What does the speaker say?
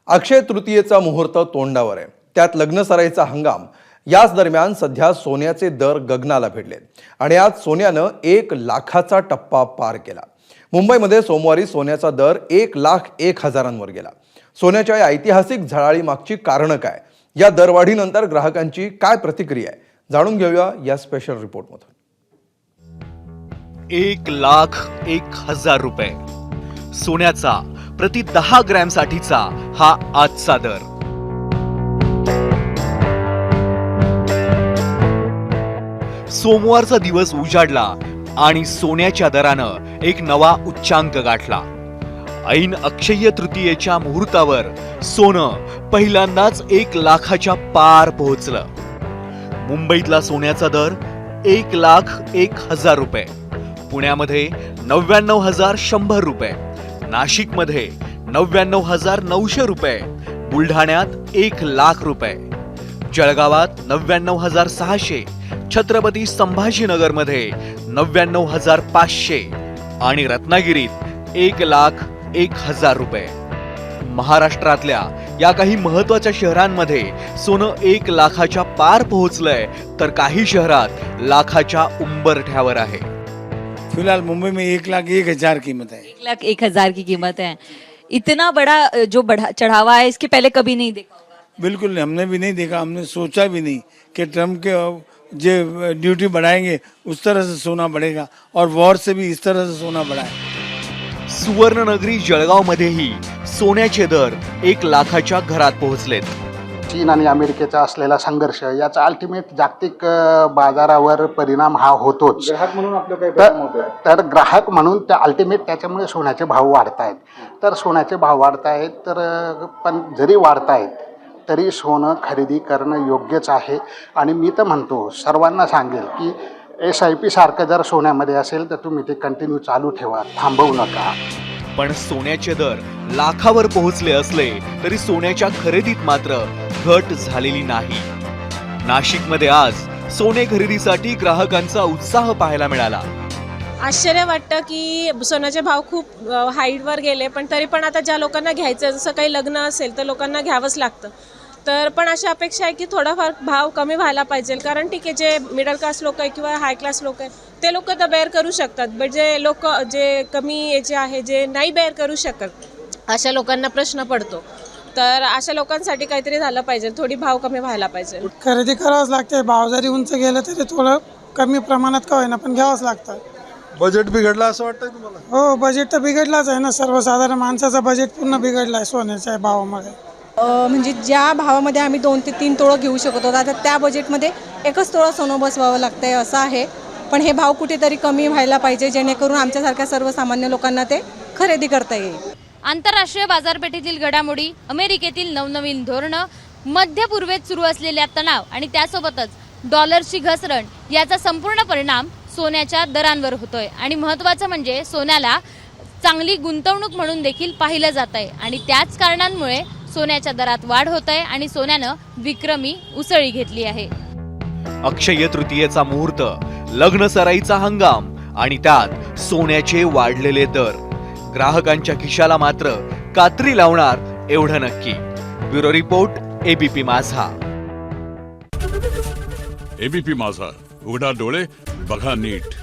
अक्षय तृतीयेचा मुहूर्त तोंडावर आहे, त्यात लग्न सराईचा हंगाम। याच दरम्यान सध्या सोन्याचे दर गगनाला भिडले आणि आज सोन्यानं 1 लाखाचा टप्पा पार केला। मुंबईमध्ये सोमवारी सोन्याचा दर 1,01,000 गेला। सोन्याच्या या ऐतिहासिक झळाळी मागची कारणं काय, या दरवाढीनंतर ग्राहकांची काय प्रतिक्रिया आहे, जाणून घेऊया या स्पेशल रिपोर्टमधून। 1,01,000 रुपये सोन्याचा प्रति 10 ग्रॅम साठीचा हा आजचा दर। सोमवारचा दिवस उजाडला आणि सोन्याच्या दरानं एक नवा उच्चांक गाठला। ऐन अक्षय्य तृतीयेच्या मुहूर्तावर सोनं पहिल्यांदाच 1 लाखाच्या पार पोहोचलं। मुंबईतला सोन्याचा दर 1,01,000 रुपये, पुण्यामध्ये 99,100 रुपये, नाशिकमध्ये 99,900 रुपये, बुलढाण्यात 1,00,000 रुपये, जळगावात 99,600, छत्रपती संभाजीनगरमध्ये 99,500 आणि रत्नागिरीत 1,01,000 रुपये। महाराष्ट्रातल्या या काही महत्वाच्या शहरांमध्ये सोनं 1 लाखाच्या पार पोहोचलंय, तर काही शहरात लाखाच्या उंबरठ्यावर आहे। फिलहाल मुंबई में 1,01,000 कीमत है। 1,01,000 की कीमत है। इतना बड़ा जो चढ़ावा है, इसके पहले कभी नहीं देखा होगा। बिल्कुल नहीं, हमने भी नहीं देखा, हमने सोचा भी नहीं कि ट्रम्प के जो ड्यूटी बढ़ाएंगे उस तरह से सोना बढ़ेगा और वॉर से भी इस तरह से सोना बढ़ा है। सुवर्णनगरी जळगाव मध्येही सोन्याचे दर 1 लाखाच्या घरात पोहोचलेत। चीन आणि अमेरिकेचा असलेला संघर्ष याचा अल्टिमेट जागतिक बाजारावर परिणाम हा होतोच। ग्राहक म्हणून आपलं काय परिणाम होतोय? तर ग्राहक म्हणून त्या अल्टिमेट त्याच्यामुळे सोन्याचे भाव वाढत आहेत। तर सोन्याचे भाव वाढत आहेत, तर पण जरी वाढत आहेत तरी सोनं खरेदी करणं योग्यच आहे। आणि मी तर म्हणतो, सर्वांना सांगेल की SIP सारखं जर सोन्यामध्ये असेल तर तुम्ही ते कंटिन्यू चालू ठेवा, थांबवू नका। पण सोन्याचे दर लाखावर पोहोचले असले तरी सोन्याच्या खरेदीत मात्र घट झालेली नाही। नाशिकमध्ये आज सोने खरेदीसाठी ग्राहकांचा उत्साह पाहायला मिळाला। आश्चर्य वाटतं की सोन्याचे भाव खूप हाईटवर गेले, पण तरी पण आता ज्या लोकांना घ्यायचं, जसं काही लग्न असेल तर लोकांना घ्यावंच लागतं। तर पण अशी अपेक्षा आहे की थोडाफार भाव कमी व्हायला पाहिजे, कारण ठीक आहे, जे मिडल क्लास लोक आहे किंवा हाय क्लास लोक आहे ते लोक तर बेअर करू शकतात, बट जे लोक जे कमी याचे आहे, जे नाही बेअर करू शकत, अशा लोकांना प्रश्न पडतो। तर अशा लोकांसाठी काहीतरी झालं पाहिजे, थोडी भाव कमी व्हायला पाहिजे। खरेदी करावंच लागते, भाव जरी उंच गेलं तरी थोडं कमी प्रमाणात का होईना पण घ्यावंच लागतं। बजेट बिघडला असं वाटतंय तुम्हाला? हो, बजेट तर बिघडलाच आहे ना, सर्वसाधारण माणसाचं बजेट पूर्ण बिघडलं आहे सोन्याच्या भावामुळे। म्हणजे ज्या भावामध्ये आम्ही 2 ते 3 तोळं घेऊ शकतो, आता त्या बजेटमध्ये 1च तोळा सोनं बसवावं लागतंय असं आहे। पण हे भाव कुठेतरी कमी व्हायला पाहिजे, जेणेकरून आमच्यासारख्या सर्वसामान्य लोकांना ते खरेदी करता येईल। आंतरराष्ट्रीय बाजारपेठेतील घडामोडी, अमेरिकेतील नवनवीन धोरणं, मध्य पूर्वेत सुरू असलेल्या तणाव आणि त्यासोबतच डॉलरची घसरण याचा संपूर्ण परिणाम सोन्याच्या दरांवर होतोय। आणि महत्त्वाचं म्हणजे सोन्याला चांगली गुंतवणूक म्हणून देखील पाहिलं जात आहे आणि त्याच कारणांमुळे सोन्याच्या दरात वाढ होत आहे आणि सोन्यानं विक्रमी उसळी घेतली आहे। अक्षय तृतीयेचा मुहूर्त, लग्न सराईचा हंगाम आणि त्यात सोन्याचे वाढलेले दर ग्राहकांच्या खिशाला मात्र कात्री लावणार एवढं नक्की। ब्युरो रिपोर्ट, ABP माझा। ABP माझा, उघडा डोळे बघा नीट।